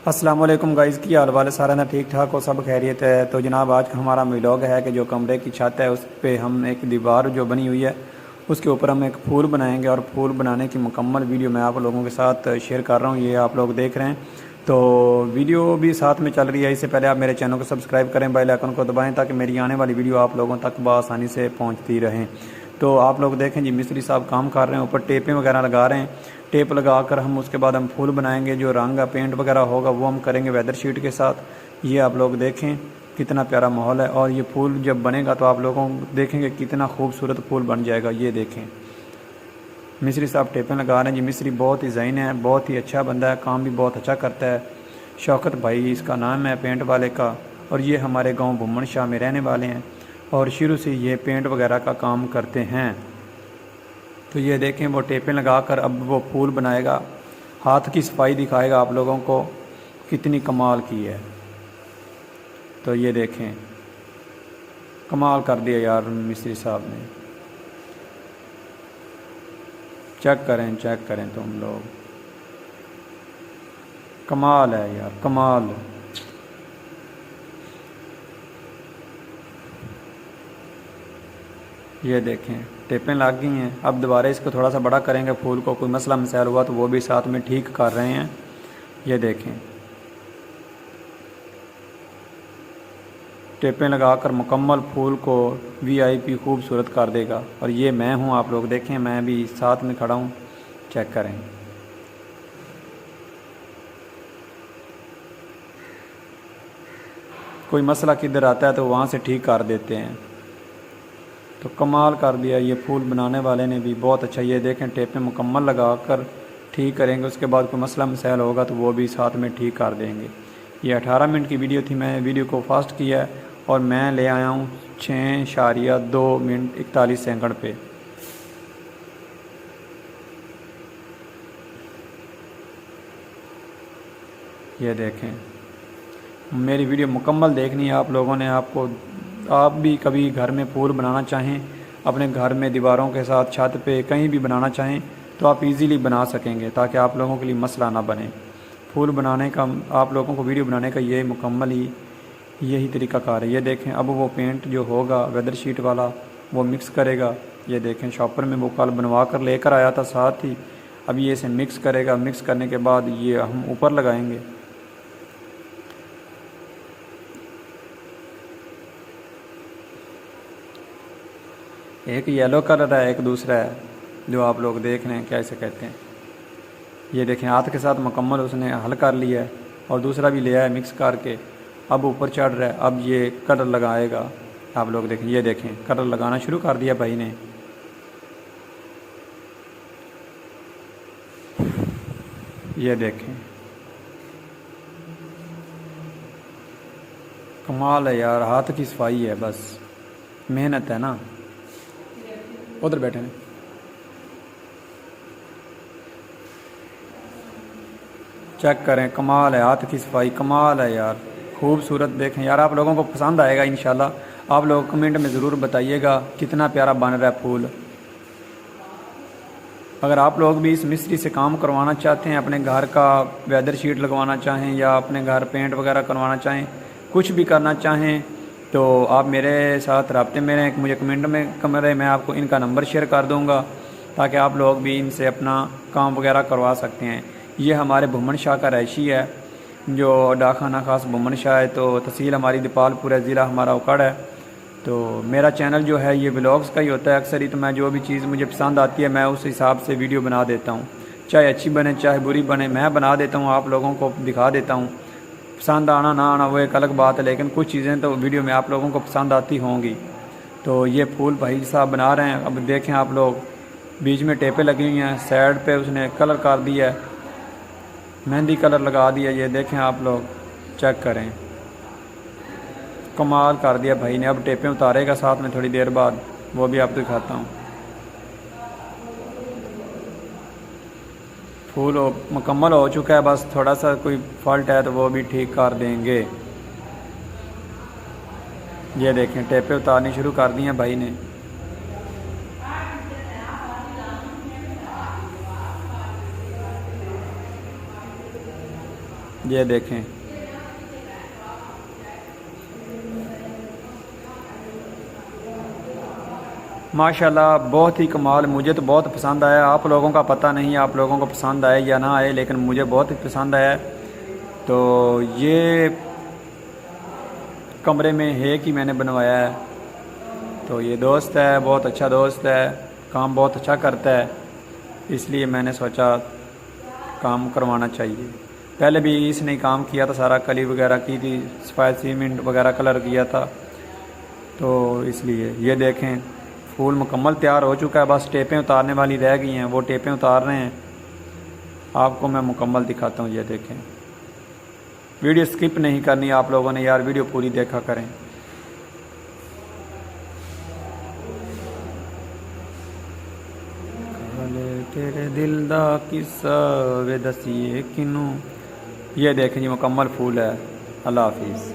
السلام علیکم گائز، کی حال والے سارے ٹھیک ٹھاک ہو، سب خیریت ہے۔ تو جناب آج کا ہمارا ولاگ ہے کہ جو کمرے کی چھت ہے اس پہ ہم ایک دیوار جو بنی ہوئی ہے اس کے اوپر ہم ایک پھول بنائیں گے، اور پھول بنانے کی مکمل ویڈیو میں آپ لوگوں کے ساتھ شیئر کر رہا ہوں، یہ آپ لوگ دیکھ رہے ہیں۔ تو ویڈیو بھی ساتھ میں چل رہی ہے، اس سے پہلے آپ میرے چینل کو سبسکرائب کریں، بیل آئیکن کو دبائیں تاکہ میری آنے والی ویڈیو آپ لوگوں تک بآسانی سے پہنچتی رہیں۔ تو آپ لوگ دیکھیں جی، مستری صاحب کام کر رہے ہیں، اوپر ٹیپیں وغیرہ لگا رہے ہیں۔ ٹیپ لگا کر ہم اس کے بعد ہم پھول بنائیں گے، جو رنگ پینٹ وغیرہ ہوگا وہ ہم کریں گے ویدر شیٹ کے ساتھ۔ یہ آپ لوگ دیکھیں کتنا پیارا ماحول ہے، اور یہ پھول جب بنے گا تو آپ لوگوں دیکھیں گے کتنا خوبصورت پھول بن جائے گا۔ یہ دیکھیں مستری صاحب ٹیپیں لگا رہے ہیں جی، مستری بہت ہی ذہین ہے، بہت ہی اچھا بندہ ہے، کام بھی بہت اچھا کرتا ہے۔ شوکت بھائی اس کا نام ہے پینٹ والے کا، اور یہ ہمارے گاؤں بھومن شاہ میں رہنے والے ہیں، اور شروع سے یہ پینٹ وغیرہ کا کام کرتے ہیں۔ تو یہ دیکھیں وہ ٹیپیں لگا کر اب وہ پھول بنائے گا، ہاتھ کی صفائی دکھائے گا آپ لوگوں کو کتنی کمال کی ہے۔ تو یہ دیکھیں کمال کر دیا یار مستری صاحب نے، چیک کریں تم لوگ، کمال ہے یار، کمال۔ یہ دیکھیں ٹیپیں لگ گئی ہیں، اب دوبارہ اس کو تھوڑا سا بڑا کریں گے پھول کو، کوئی مسئلہ مسائل ہوا تو وہ بھی ساتھ میں ٹھیک کر رہے ہیں۔ یہ دیکھیں ٹیپیں لگا کر مکمل پھول کو وی آئی پی خوبصورت کر دے گا، اور یہ میں ہوں، آپ لوگ دیکھیں میں بھی ساتھ میں کھڑا ہوں، چیک کریں۔ کوئی مسئلہ کدھر آتا ہے تو وہاں سے ٹھیک کر دیتے ہیں۔ تو کمال کر دیا یہ پھول بنانے والے نے بھی، بہت اچھا۔ یہ دیکھیں ٹیپیں مکمل لگا کر ٹھیک کریں گے، اس کے بعد کوئی مسئلہ مسائل ہوگا تو وہ بھی ساتھ میں ٹھیک کر دیں گے۔ یہ 18 منٹ کی ویڈیو تھی، میں ویڈیو کو فاسٹ کیا ہے اور میں لے آیا ہوں 6.2 منٹ 41 سیکنڈ پہ۔ یہ دیکھیں میری ویڈیو مکمل دیکھنی ہے آپ لوگوں نے، آپ بھی کبھی گھر میں پھول بنانا چاہیں، اپنے گھر میں دیواروں کے ساتھ چھت پہ کہیں بھی بنانا چاہیں تو آپ ایزیلی بنا سکیں گے، تاکہ آپ لوگوں کے لیے مسئلہ نہ بنے۔ پھول بنانے کا آپ لوگوں کو ویڈیو بنانے کا یہ مکمل یہی طریقہ کار ہے۔ یہ دیکھیں اب وہ پینٹ جو ہوگا ویدر شیٹ والا وہ مکس کرے گا۔ یہ دیکھیں شاپر میں وہ کل بنوا کر لے کر آیا تھا ساتھ ہی، اب یہ اسے مکس کرے گا، مکس کرنے کے بعد یہ ہم اوپر لگائیں گے۔ ایک یلو کلر ہے، ایک دوسرا ہے جو آپ لوگ دیکھ رہے ہیں کیسے کہتے ہیں۔ یہ دیکھیں ہاتھ کے ساتھ مکمل اس نے حل کر لیا ہے، اور دوسرا بھی لیا ہے مکس کر کے، اب اوپر چڑھ رہا ہے، اب یہ کلر لگائے گا۔ آپ لوگ دیکھیں، یہ دیکھیں کلر لگانا شروع کر دیا بھائی نے۔ یہ دیکھیں کمال ہے یار، ہاتھ کی صفائی ہے، بس محنت ہے نا۔ ادھر بیٹھے ہیں، چیک کریں، کمال ہے، ہاتھ کی صفائی کمال ہے یار، خوبصورت۔ دیکھیں یار آپ لوگوں کو پسند آئے گا انشاءاللہ، آپ لوگ کمنٹ میں ضرور بتائیے گا کتنا پیارا بن رہا ہے پھول۔ اگر آپ لوگ بھی اس مستری سے کام کروانا چاہتے ہیں، اپنے گھر کا ویدر شیٹ لگوانا چاہیں یا اپنے گھر پینٹ وغیرہ کروانا چاہیں، کچھ بھی کرنا چاہیں تو آپ میرے ساتھ رابطے میں رہیں، مجھے کمنٹ میں میں آپ کو ان کا نمبر شیئر کر دوں گا، تاکہ آپ لوگ بھی ان سے اپنا کام وغیرہ کروا سکتے ہیں۔ یہ ہمارے بھومن شاہ کا رہائشی ہے، جو ڈاکخانہ خاص بھومن شاہ ہے، تو تحصیل ہماری دیپال پورہ، ضلع ہمارا اوکھڑ ہے۔ تو میرا چینل جو ہے یہ ولاگز کا ہی ہوتا ہے اکثر ہی، تو میں جو بھی چیز مجھے پسند آتی ہے میں اس حساب سے ویڈیو بنا دیتا ہوں، چاہے اچھی بنے چاہے بری بنے، میں بنا دیتا ہوں، آپ لوگوں کو دکھا دیتا ہوں۔ پسند آنا نہ آنا وہ ایک الگ بات ہے، لیکن کچھ چیزیں تو ویڈیو میں آپ لوگوں کو پسند آتی ہوں گی۔ تو یہ پھول بھائی صاحب بنا رہے ہیں، اب دیکھیں آپ لوگ، بیچ میں ٹیپیں لگی ہوئی ہیں، سائڈ پہ اس نے کلر کر دیا ہے، مہندی کلر لگا دیا۔ یہ دیکھیں آپ لوگ چیک کریں، کمال کر دیا بھائی نے۔ اب ٹیپیں اتارے گا ساتھ میں تھوڑی دیر بعد، وہ بھی آپ دکھاتا ہوں۔ پھول مکمل ہو چکا ہے، بس تھوڑا سا کوئی فالٹ ہے تو وہ بھی ٹھیک کر دیں گے۔ یہ دیکھیں ٹیپیں اتارنی شروع کر دی ہیں بھائی نے۔ یہ دیکھیں ماشاءاللہ بہت ہی کمال، مجھے تو بہت پسند آیا، آپ لوگوں کا پتہ نہیں آپ لوگوں کو پسند آئے یا نہ آئے، لیکن مجھے بہت ہی پسند آیا۔ تو یہ کمرے میں ہے کہ میں نے بنوایا ہے، تو یہ دوست ہے، بہت اچھا دوست ہے، کام بہت اچھا کرتا ہے، اس لیے میں نے سوچا کام کروانا چاہیے۔ پہلے بھی اس نے کام کیا تھا، سارا کلی وغیرہ کی تھی، سفید سیمنٹ وغیرہ کلر کیا تھا، تو اس لیے یہ دیکھیں پھول مکمل تیار ہو چکا ہے، بس ٹیپیں اتارنے والی رہ گئی ہیں، وہ ٹیپیں اتار رہے ہیں، آپ کو میں مکمل دکھاتا ہوں۔ یہ دیکھیں، ویڈیو سکپ نہیں کرنی آپ لوگوں نے یار، ویڈیو پوری دیکھا کریں۔ تیرے دل دا قصہ وے دسیے کنوں، یہ دیکھیں جی مکمل پھول ہے۔ اللہ حافظ۔